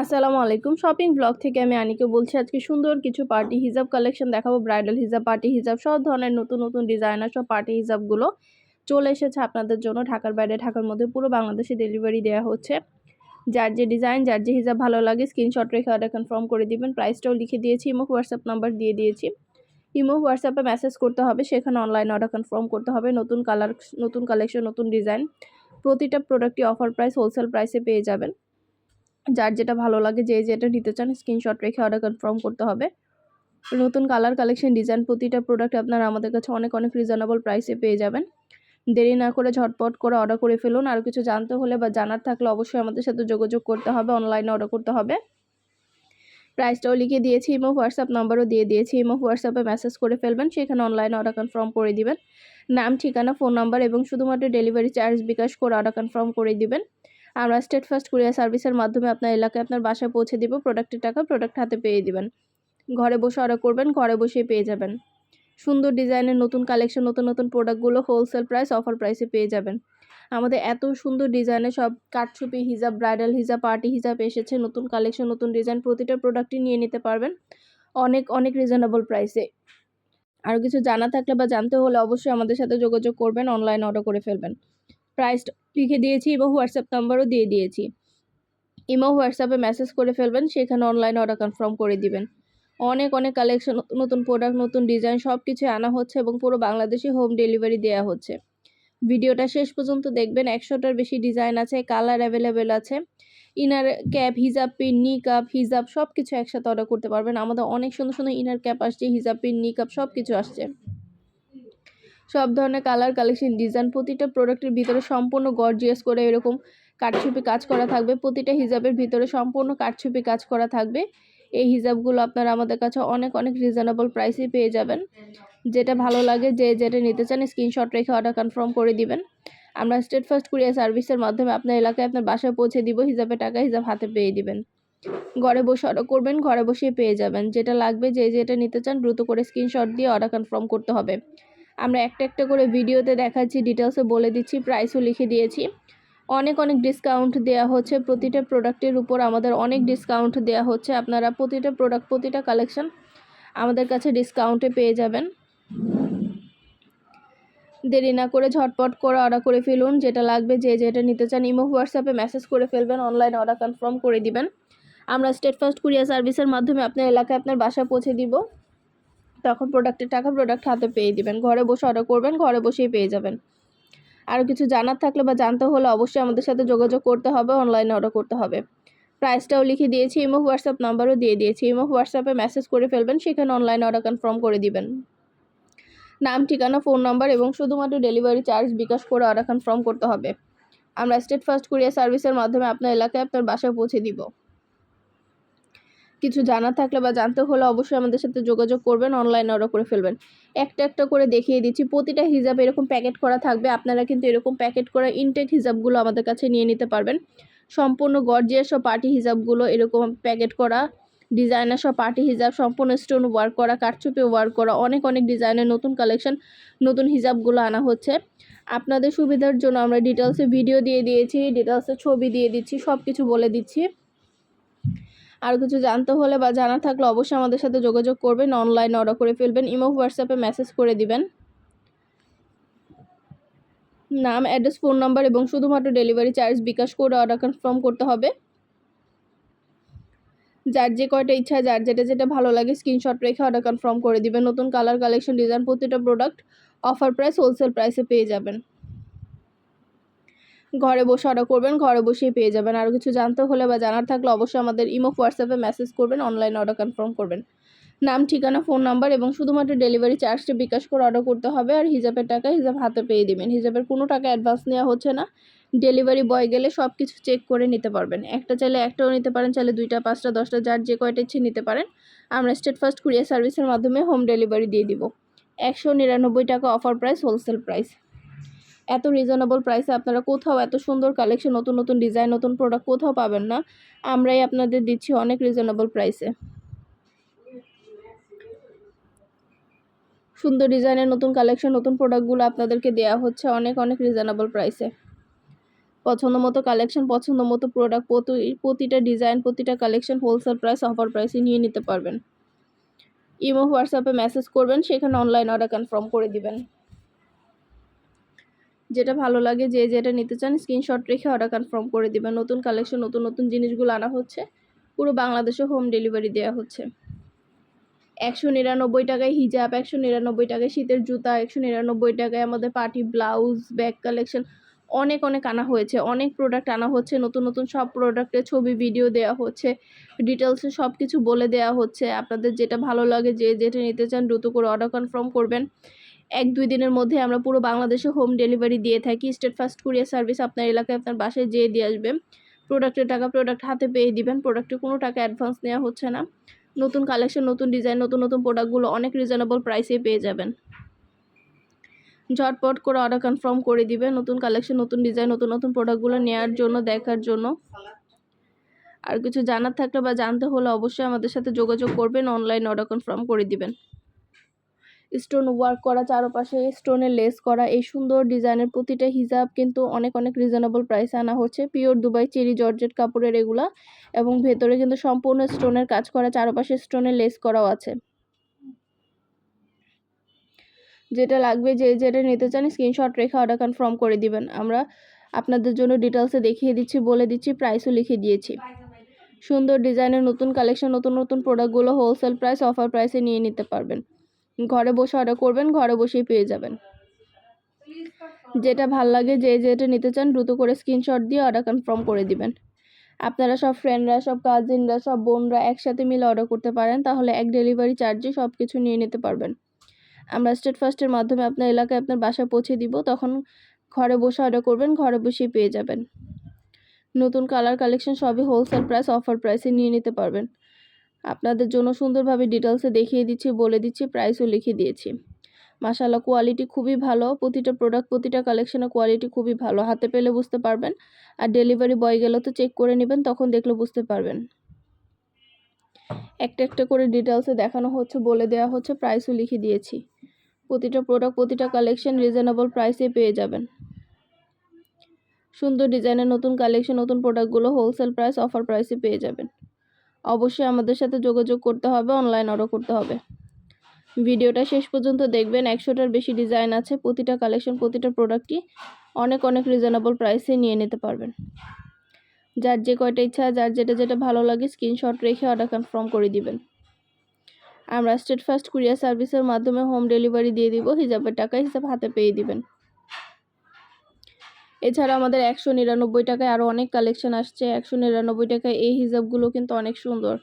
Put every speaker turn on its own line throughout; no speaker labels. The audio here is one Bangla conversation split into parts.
আসসালামু আলাইকুম। শপিং ব্লগ থেকে আমি আনিকা বলছি। আজকে সুন্দর কিছু পার্টি হিজাব কালেকশন দেখাবো। ব্রাইডাল হিজাব, পার্টি হিজাব, সব ধরনের নতুন নতুন ডিজাইনার সব পার্টি হিজাবগুলো চলে এসেছে আপনাদের জন্য। ঢাকার বাইরে, ঢাকার মধ্যে পুরো বাংলাদেশে ডেলিভারি দেওয়া হচ্ছে। যার যে ডিজাইন, যার যে হিজাব ভালো লাগে স্ক্রিনশট রেখে অর্ডার কনফার্ম করে দিবেন। প্রাইসটাও লিখে দিয়েছি, ইমো হোয়াটসঅ্যাপ নাম্বার দিয়ে দিয়েছি। ইমো হোয়াটসঅ্যাপে মেসেজ করতে হবে, সেখানে অনলাইনে অর্ডার কনফার্ম করতে হবে। নতুন কালার, নতুন কালেকশন, নতুন ডিজাইন, প্রতিটা প্রোডাক্টই অফার প্রাইস, হোলসেল প্রাইসে পেয়ে যাবেন। যার যেটা ভালো লাগে, যে যেটা নিতে চান স্ক্রিনশট রেখে অর্ডার কনফার্ম করতে হবে। নতুন কালার, কালেকশন, ডিজাইন, প্রতিটা প্রোডাক্ট আপনারা আমাদের কাছে অনেক অনেক রিজনেবল প্রাইসে পেয়ে যাবেন। দেরি না করে ঝটপট করে অর্ডার করে ফেলুন। আর কিছু জানতে হলে বা জানার থাকলে অবশ্যই আমাদের সাথে যোগাযোগ করতে হবে, অনলাইনে অর্ডার করতে হবে। প্রাইসটাও লিখে দিয়েছি, ইমো হোয়াটসঅ্যাপ নাম্বারও দিয়ে দিয়েছি। ইমো হোয়াটসঅ্যাপে মেসেজ করে ফেলবেন, সেখানে অনলাইনে অর্ডার কনফার্ম করে দিবেন। নাম, ঠিকানা, ফোন নাম্বার এবং শুধুমাত্র ডেলিভারি চার্জ বিকাশ করে অর্ডার কনফার্ম করে দিবেন। আমরা স্টেট ফার্স্ট কুরিয়ার সার্ভিসের মাধ্যমে আপনার এলাকায় আপনার বাসায় পৌঁছে দিব। প্রোডাক্টের টাকা প্রোডাক্ট হাতে পেয়ে দিবেন। ঘরে বসে অর্ডার করবেন, ঘরে বসেই পেয়ে যাবেন। সুন্দর ডিজাইনের নতুন কালেকশন, নতুন নতুন প্রোডাক্টগুলো হোলসেল প্রাইস, অফার প্রাইসে পেয়ে যাবেন। আমাদের এত সুন্দর ডিজাইনের সব কাটছুপি হিজাব, ব্রাইডাল হিজাব, পার্টি হিজাব এসেছে। নতুন কালেকশন, নতুন ডিজাইন, প্রতিটা প্রোডাক্টই নিয়ে নিতে পারবেন অনেক অনেক রিজনেবল প্রাইসে। আর কিছু জানা থাকলে বা জানতে হলে অবশ্যই আমাদের সাথে যোগাযোগ করবেন, অনলাইন অর্ডার করে ফেলবেন। প্রাইসটা লিখে দিয়েছি এবং হোয়াটসঅ্যাপ নাম্বারও দিয়ে দিয়েছি। ইমো হোয়াটসঅ্যাপে মেসেজ করে ফেলবেন, সেখানে অনলাইনে অর্ডার কনফার্ম করে দিবেন। অনেক অনেক কালেকশন, নতুন নতুন প্রোডাক্ট, নতুন ডিজাইন সব কিছু আনা হচ্ছে এবং পুরো বাংলাদেশে হোম ডেলিভারি দেওয়া হচ্ছে। ভিডিওটা শেষ পর্যন্ত দেখবেন। 100টার বেশি ডিজাইন আছে, কালার অ্যাভেলেবেল আছে। ইনার ক্যাপ, হিজাব পিন, নিকাপ, হিজাব সব কিছু একসাথে অর্ডার করতে পারবেন। আমাদের অনেক সুন্দর সুন্দর ইনার ক্যাপ আসছে, হিজাব পিন, নিকাপ সব কিছু আসছে। সব ধরনের কালার, কালেকশন, ডিজাইন, প্রতিটা প্রোডাক্টের ভিতরে সম্পূর্ণ গর্জিয়াস করে এরকম কারচুপি কাজ করা থাকবে। প্রতিটা হিজাবের ভিতরে সম্পূর্ণ কারচুপি কাজ করা থাকবে। এই হিজাবগুলো আপনারা আমাদের কাছে অনেক অনেক রিজনেবল প্রাইসে পেয়ে যাবেন। যেটা ভালো লাগে, যে যেটা নিতে চান স্ক্রিনশট রেখে অর্ডার কনফার্ম করে দিবেন। আমরা স্টেট ফার্স্ট কুরিয়ার সার্ভিসের মাধ্যমে আপনার এলাকায় আপনার বাসায় পৌঁছে দিব। হিজাবের টাকা হিজাব হাতে পেয়ে দিবেন। ঘরে বসে অর্ডার করবেন, ঘরে বসেই পেয়ে যাবেন। যেটা লাগবে, যে যেটা নিতে চান দ্রুত করে স্ক্রিনশট দিয়ে অর্ডার কনফার্ম করতে হবে। আমরা একটা একটা করে ভিডিওতে দেখাচ্ছি, ডিটেলসে বলে দিচ্ছি, প্রাইসও লিখে দিয়েছি। অনেক অনেক ডিসকাউন্ট দেওয়া হচ্ছে। প্রতিটা প্রোডাক্টের উপর আমাদের অনেক ডিসকাউন্ট দেওয়া হচ্ছে। আপনারা প্রতিটা প্রোডাক্ট, প্রতিটা কালেকশন আমাদের কাছে ডিসকাউন্টে পেয়ে যাবেন। দেরি না করে ঝটপট করে অর্ডার করে ফেলুন। যেটা লাগবে, যে যেটা নিতে চান ইমো হোয়াটসঅ্যাপে মেসেজ করে ফেলবেন, অনলাইনে অর্ডার কনফার্ম করে দিবেন। আমরা স্টেট ফার্স্ট কুরিয়ার সার্ভিসের মাধ্যমে আপনার এলাকায় আপনার বাসায় পৌঁছে দিব। তখন প্রোডাক্টের টাকা প্রোডাক্ট হাতে পেয়ে দিবেন। ঘরে বসে অর্ডার করবেন, ঘরে বসেই পেয়ে যাবেন। আরও কিছু জানার থাকলে বা জানতে হলে অবশ্যই আমাদের সাথে যোগাযোগ করতে হবে, অনলাইনে অর্ডার করতে হবে। প্রাইসটাও লিখে দিয়েছি, ইমো হোয়াটসঅ্যাপ নাম্বারও দিয়ে দিয়েছি। ইমো হোয়াটসঅ্যাপে মেসেজ করে ফেলবেন, সেখানে অনলাইনে অর্ডার কনফার্ম করে দিবেন। নাম, ঠিকানা, ফোন নাম্বার এবং শুধুমাত্র ডেলিভারি চার্জ বিকাশ করে অর্ডার কনফার্ম করতে হবে। আমরা স্টেট ফার্স্ট কুরিয়ার সার্ভিসের মাধ্যমে আপনার এলাকায় আপনার বাসায় পৌঁছে দিব। কিছু জানা থাকলে বা জানতে হলে অবশ্যই আমাদের সাথে যোগাযোগ করবেন, অনলাইনে অর্ডার করে ফেলবেন। একটা একটা করে দেখিয়ে দিচ্ছি। প্রতিটা হিজাব এরকম প্যাকেট করা থাকবে। আপনারা কিন্তু এরকম প্যাকেট করা ইনটেক হিজাবগুলো আমাদের কাছে নিয়ে নিতে পারবেন। সম্পূর্ণ গর্জিয়াস সব পার্টি হিজাবগুলো এরকম প্যাকেট করা, ডিজাইনার সব পার্টি হিজাব, সম্পূর্ণ স্টোন ওয়ার্ক করা, কারচুপি ওয়ার্ক করা, অনেক অনেক ডিজাইনের নতুন কালেকশন, নতুন হিজাবগুলো আনা হচ্ছে। আপনাদের সুবিধার জন্য আমরা ডিটেলসে ভিডিও দিয়ে দিয়েছি, ডিটেলসে ছবি দিয়ে দিচ্ছি, সব কিছু বলে দিচ্ছি। আর কিছু জানতে হলে বা জানা থাকলে অবশ্যই আমাদের সাথে যোগাযোগ করবেন, অনলাইনে অর্ডার করে ফেলবেন। ইমো হোয়াটসঅ্যাপে মেসেজ করে দিবেন। নাম, অ্যাড্রেস, ফোন নাম্বার এবং শুধুমাত্র ডেলিভারি চার্জ বিকাশ করে অর্ডার কনফার্ম করতে হবে। যার যে কয়টা ইচ্ছা, যার যেটা যেটা ভালো লাগে স্ক্রিনশট রেখে অর্ডার কনফার্ম করে দিবেন। নতুন কালার, কালেকশন, ডিজাইন, প্রতিটা প্রোডাক্ট অফার প্রাইস, হোলসেল প্রাইসে পেয়ে যাবেন। ঘরে বসে অর্ডার করবেন, ঘরে বসেই পেয়ে যাবেন। আর কিছু জানতে হলে বা জানার থাকলে অবশ্যই আমাদের ইমো হোয়াটসঅ্যাপে মেসেজ করবেন, অনলাইনে অর্ডার কনফার্ম করবেন। নাম, ঠিকানা, ফোন নাম্বার এবং শুধুমাত্র ডেলিভারি চার্জটা বিকাশ করে অর্ডার করতে হবে। আর হিজাবের টাকা হিজাব হাতে পেয়ে দিবেন। হিজাবের কোনো টাকা অ্যাডভান্স নেওয়া হচ্ছে না। ডেলিভারি বয় গেলে সব কিছু চেক করে নিতে পারবেন। একটা চাইলে একটাও নিতে পারেন, চাইলে 2টা, 5টা, 10টা, যার যে কয়টা ইচ্ছে নিতে পারেন। আমরা স্টেট ফার্স্ট কুরিয়ার সার্ভিসের মাধ্যমে হোম ডেলিভারি দিয়ে দিব। 199 টাকা অফার প্রাইস, হোলসেল প্রাইস। এত রিজনেবল প্রাইসে আপনারা কোথাও এত সুন্দর কালেকশন, নতুন নতুন ডিজাইন, নতুন প্রোডাক্ট কোথাও পাবেন না। আমরাই আপনাদের দিচ্ছি অনেক রিজনেবল প্রাইসে। সুন্দর ডিজাইনের নতুন কালেকশন, নতুন প্রোডাক্টগুলো আপনাদেরকে দেওয়া হচ্ছে অনেক অনেক রিজনেবল প্রাইসে। পছন্দ মতো কালেকশন, পছন্দ মতো প্রোডাক্ট, প্রতিটা ডিজাইন, প্রতিটা কালেকশন হোলসেল প্রাইস, অফার প্রাইসে নিয়ে নিতে পারবেন। ইমো হোয়াটসঅ্যাপে মেসেজ করবেন, সেখানে অনলাইন অর্ডার কনফার্ম করে দিবেন। যেটা ভালো লাগে, যে যেটা নিতে চান স্ক্রিনশট রেখে অর্ডার কনফার্ম করে দিবেন। নতুন কালেকশন, নতুন নতুন জিনিসগুলো আনা হচ্ছে, পুরো বাংলাদেশে হোম ডেলিভারি দেওয়া হচ্ছে। 199 টাকায় হিজাব, 199 টাকায় শীতের জুতা, 199 টাকায় আমাদের পার্টি ব্লাউজ, ব্যাগ কালেকশন অনেক অনেক আনা হয়েছে, অনেক প্রোডাক্ট আনা হচ্ছে। নতুন নতুন সব প্রোডাক্টের ছবি ভিডিও দেওয়া হচ্ছে, ডিটেলসে সব কিছু বলে দেওয়া হচ্ছে। আপনাদের যেটা ভালো লাগে, যে যেটা নিতে চান দ্রুত করে অর্ডার কনফার্ম করবেন। 1-2 দিনের মধ্যে আমরা পুরো বাংলাদেশে হোম ডেলিভারি দিয়ে থাকি। স্টেট ফাস্ট কুরিয়ার সার্ভিস আপনার এলাকায় আপনার বাসায় যেয়ে দিয়ে আসবে। প্রোডাক্টের টাকা প্রোডাক্ট হাতে পেয়ে দিবেন। প্রোডাক্টে কোনো টাকা অ্যাডভান্স নেওয়া হচ্ছে না। নতুন কালেকশন, নতুন ডিজাইন, নতুন নতুন প্রোডাক্টগুলো অনেক রিজনেবল প্রাইসে পেয়ে যাবেন। ঝটপট করে অর্ডার কনফার্ম করে দিবেন। নতুন কালেকশন, নতুন ডিজাইন, নতুন নতুন প্রোডাক্টগুলো নেওয়ার জন্য, দেখার জন্য। আর কিছু জানার থাকলে বা জানতে হলে অবশ্যই আমাদের সাথে যোগাযোগ করবেন, অনলাইন অর্ডার কনফার্ম করে দিবেন। স্টোন ওয়ার্ক করা, চারপাশে স্টোনের লেস করা এই সুন্দর ডিজাইনের প্রতিটা হিজাব কিন্তু অনেক অনেক রিজনেবল প্রাইসে আনা হচ্ছে। পিওর দুবাই চেরি জর্জেট কাপড়ের এগুলা, এবং ভেতরে কিন্তু সম্পূর্ণ স্টোনের কাজ করা, চারপাশে স্টোনের লেস করাও আছে। যেটা লাগবে, যে যেটা নিতে চান স্ক্রিনশট রেখে অর্ডার কনফার্ম করে দিবেন। আমরা আপনাদের জন্য ডিটেলসে দেখিয়ে দিচ্ছি, বলে দিচ্ছি, প্রাইসও লিখে দিয়েছি। সুন্দর ডিজাইনের নতুন কালেকশন, নতুন নতুন প্রোডাক্টগুলো হোলসেল প্রাইস, অফার প্রাইসে নিয়ে নিতে পারবেন। ঘরে বসে অর্ডার করবেন, ঘরে বসেই পেয়ে যাবেন। যেটা ভাল লাগে, যে যেটা নিতে চান দ্রুত করে স্ক্রিনশট দিয়ে অর্ডার কনফার্ম করে দিবেন। আপনারা সব ফ্রেন্ডরা, সব কাজিনরা, সব বোনরা একসাথে মিলে অর্ডার করতে পারেন, তাহলে এক ডেলিভারি চার্জে সব কিছু নিয়ে নিতে পারবেন। আমরা স্টেট ফাস্টের মাধ্যমে আপনার এলাকায় আপনার বাসায় পৌঁছে দিব, তখন ঘরে বসে অর্ডার করবেন, ঘরে বসেই পেয়ে যাবেন। নতুন কালার কালেকশন সবই হোলসেল প্রাইস, অফার প্রাইসে নিয়ে নিতে পারবেন। আপনাদের জন্য সুন্দরভাবে ডিটেলসে দেখিয়ে দিচ্ছি, বলে দিচ্ছি, প্রাইসও লিখে দিয়েছি। মাশাআল্লাহ, কোয়ালিটি খুবই ভালো। প্রতিটা প্রোডাক্ট, প্রতিটা কালেকশনের কোয়ালিটি খুবই ভালো, হাতে পেলে বুঝতে পারবেন। আর ডেলিভারি বয় গেলে তো চেক করে নেবেন, তখন দেখলে বুঝতে পারবেন। একটা একটা করে ডিটেলসে দেখানো হচ্ছে, বলে দেওয়া হচ্ছে, প্রাইসও লিখে দিয়েছি। প্রতিটা প্রোডাক্ট, প্রতিটা কালেকশন রিজনেবল প্রাইসে পেয়ে যাবেন। সুন্দর ডিজাইনের নতুন কালেকশন, নতুন প্রোডাক্টগুলো হোলসেল প্রাইস, অফার প্রাইসে পেয়ে যাবেন। অবশ্যই আমাদের সাথে যোগাযোগ করতে হবে, অনলাইন অর্ডার করতে হবে। ভিডিওটা শেষ পর্যন্ত দেখবেন। 100টার বেশি ডিজাইন আছে, প্রতিটা কালেকশন, প্রতিটা প্রোডাক্টই অনেক অনেক রিজনেবল প্রাইসে নিয়ে নিতে পারবেন। যার যে কয়টা ইচ্ছা, যার যেটা যেটা ভালো লাগে স্ক্রিনশট রেখে অর্ডার কনফার্ম করে দিবেন। আমরা স্টেট ফাস্ট কুরিয়ার সার্ভিসের মাধ্যমে হোম ডেলিভারি দিয়ে দিব। হিজাবের টাকা হিসাব হাতে পেয়ে দিবেন। এছাড়া আমাদের 199 টাকায় আরও অনেক কালেকশন আসছে। 199 টাকায় এই হিজাবগুলো কিন্তু অনেক সুন্দর।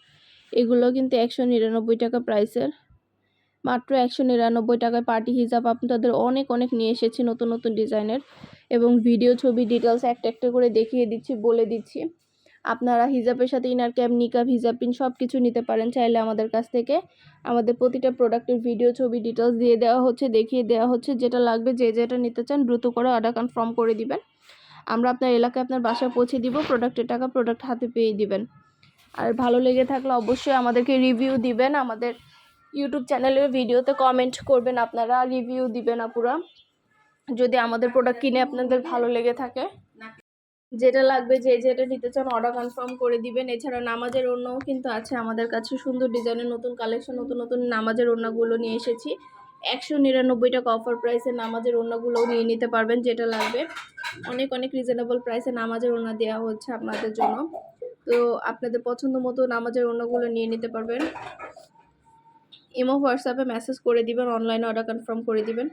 এগুলো কিন্তু 199 টাকা প্রাইসের। মাত্র 199 টাকায় পার্টি হিজাব আপনাদের অনেক অনেক নিয়ে এসেছি, নতুন নতুন ডিজাইনের, এবং ভিডিও, ছবি, ডিটেলস একটা একটা করে দেখিয়ে দিচ্ছি, বলে দিচ্ছি। আপনারা হিজাবের সাথে ইনার ক্যাপ, নিকাব, হিজাব পিন সব কিছু নিতে পারেন চাইলে আমাদের কাছ থেকে। আমাদের প্রতিটা প্রোডাক্টের ভিডিও, ছবি, ডিটেলস দিয়ে দেওয়া হচ্ছে, দেখিয়ে দেওয়া হচ্ছে। যেটা লাগবে, যে যেটা নিতে চান দ্রুত করে অর্ডার কনফার্ম করে দিবেন। আমরা আপনার এলাকায় আপনার বাসায় পৌঁছে দিব। প্রোডাক্টের টাকা প্রোডাক্ট হাতে পেয়ে দিবেন। আর ভালো লেগে থাকলে অবশ্যই আমাদেরকে রিভিউ দিবেন। আমাদের ইউটিউব চ্যানেলের ভিডিওতে কমেন্ট করবেন, আপনারা রিভিউ দিবেন আপুরা, যদি আমাদের প্রোডাক্ট কিনে আপনাদের ভালো লেগে থাকে। যেটা লাগবে, যে যেটা নিতে চান অর্ডার কনফার্ম করে দিবেন। এছাড়া নামাজের ওড়নাও কিন্তু আছে আমাদের কাছে, সুন্দর ডিজাইনের নতুন কালেকশন, নতুন নতুন নামাজের ওড়নাগুলো নিয়ে এসেছি। 199 টাকা অফার প্রাইসে নামাজের ওড়নাগুলোও নিয়ে নিতে পারবেন। যেটা লাগবে, অনেক অনেক রিজনেবল প্রাইসে নামাজের ওড়না দেওয়া হচ্ছে আপনাদের জন্য। তো আপনাদের পছন্দ মতো নামাজের ওড়নাগুলো নিয়ে নিতে পারবেন। ইমো হোয়াটসঅ্যাপে মেসেজ করে দিবেন, অনলাইনে অর্ডার কনফার্ম করে দিবেন।